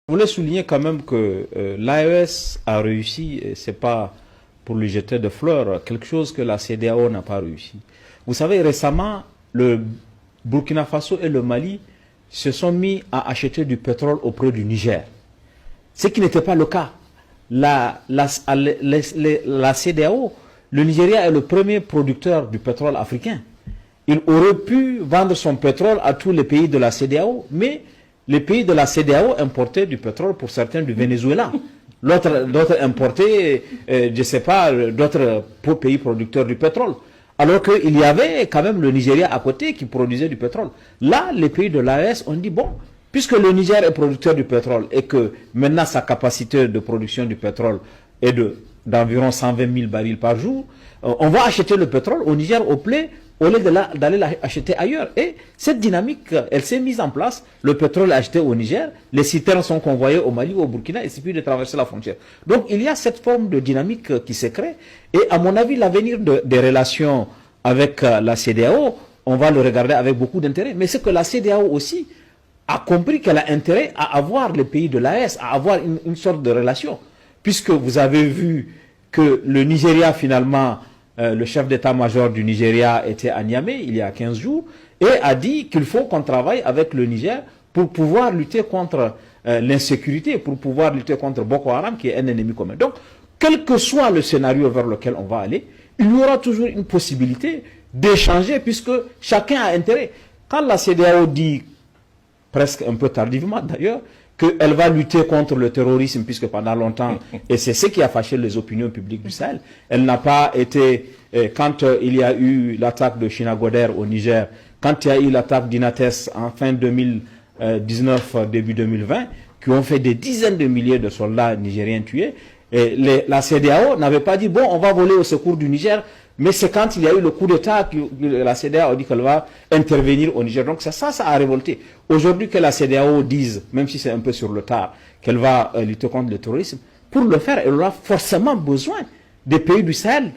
Je voulais souligner quand même que l'AES a réussi, et c'est pas pour lui jeter de fleurs, quelque chose que la CEDEAO n'a pas réussi. Vous savez, récemment, le Burkina Faso et le Mali se sont mis à acheter du pétrole auprès du Niger. Ce qui n'était pas le cas. La CEDEAO, le Nigeria est le premier producteur du pétrole africain. Il aurait pu vendre son pétrole à tous les pays de la CEDEAO, mais les pays de la CEDEAO importaient du pétrole pour certains du Venezuela. D'autres importaient, je ne sais pas, d'autres pays producteurs du pétrole. Alors qu'il y avait quand même le Nigeria à côté qui produisait du pétrole. Là, les pays de l'AES ont dit, bon, puisque le Niger est producteur du pétrole et que maintenant sa capacité de production du pétrole est d'environ 120 000 barils par jour, on va acheter le pétrole au Niger au lieu d'aller l'acheter ailleurs. Et cette dynamique, elle s'est mise en place. Le pétrole est acheté au Niger, les citernes sont convoyées au Mali ou au Burkina, et il suffit de traverser la frontière. Donc il y a cette forme de dynamique qui se crée. Et à mon avis, l'avenir des relations avec la CEDEAO, on va le regarder avec beaucoup d'intérêt. Mais c'est que la CEDEAO aussi a compris qu'elle a intérêt à avoir les pays de l'AES, à avoir une sorte de relation. Puisque vous avez vu que le Nigeria, finalement, le chef d'état-major du Nigeria était à Niamey il y a 15 jours et a dit qu'il faut qu'on travaille avec le Niger pour pouvoir lutter contre l'insécurité, pour pouvoir lutter contre Boko Haram qui est un ennemi commun. Donc, quel que soit le scénario vers lequel on va aller, il y aura toujours une possibilité d'échanger puisque chacun a intérêt. Quand la CEDEAO dit, presque un peu tardivement d'ailleurs, qu'elle va lutter contre le terrorisme, puisque pendant longtemps, et c'est ce qui a fâché les opinions publiques du Sahel, elle n'a pas été, quand il y a eu l'attaque de Chinagoder au Niger, quand il y a eu l'attaque d'Inates en fin 2019, début 2020, qui ont fait des dizaines de milliers de soldats nigériens tués, et la CEDEAO n'avait pas dit, bon, on va voler au secours du Niger, mais c'est quand il y a eu le coup d'État que la CEDEAO a dit qu'elle va intervenir au Niger. Donc ça a révolté. Aujourd'hui que la CEDEAO dise, même si c'est un peu sur le tard, qu'elle va lutter contre le terrorisme, pour le faire, elle aura forcément besoin des pays du Sahel.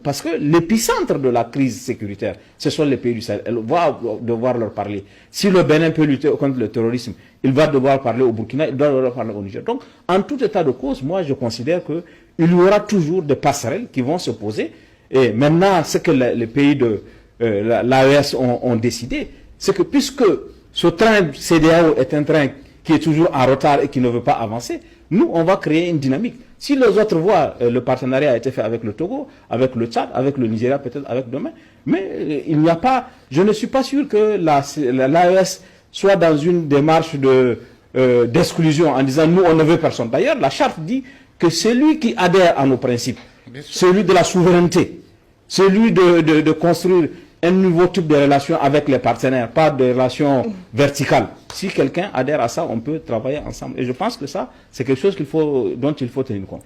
Parce que l'épicentre de la crise sécuritaire, ce sont les pays du Sahel. Elle va devoir leur parler. Si le Bénin peut lutter contre le terrorisme, il va devoir parler au Burkina, il doit devoir parler au Niger. Donc, en tout état de cause, moi je considère qu'il y aura toujours des passerelles qui vont se poser. Et maintenant, ce que les pays de l'AES ont décidé, c'est que puisque ce train CEDEAO est un train qui est toujours en retard et qui ne veut pas avancer, nous, on va créer une dynamique. Si les autres voient, le partenariat a été fait avec le Togo, avec le Tchad, avec le Nigeria, peut-être avec demain, mais il n'y a pas, je ne suis pas sûr que l'AES soit dans une démarche d'exclusion en disant nous, on ne veut personne. D'ailleurs, la charte dit que celui qui adhère à nos principes, celui de la souveraineté, celui de construire un nouveau type de relation avec les partenaires, pas de relation verticale. Si quelqu'un adhère à ça, on peut travailler ensemble. Et je pense que ça, c'est quelque chose dont il faut tenir compte.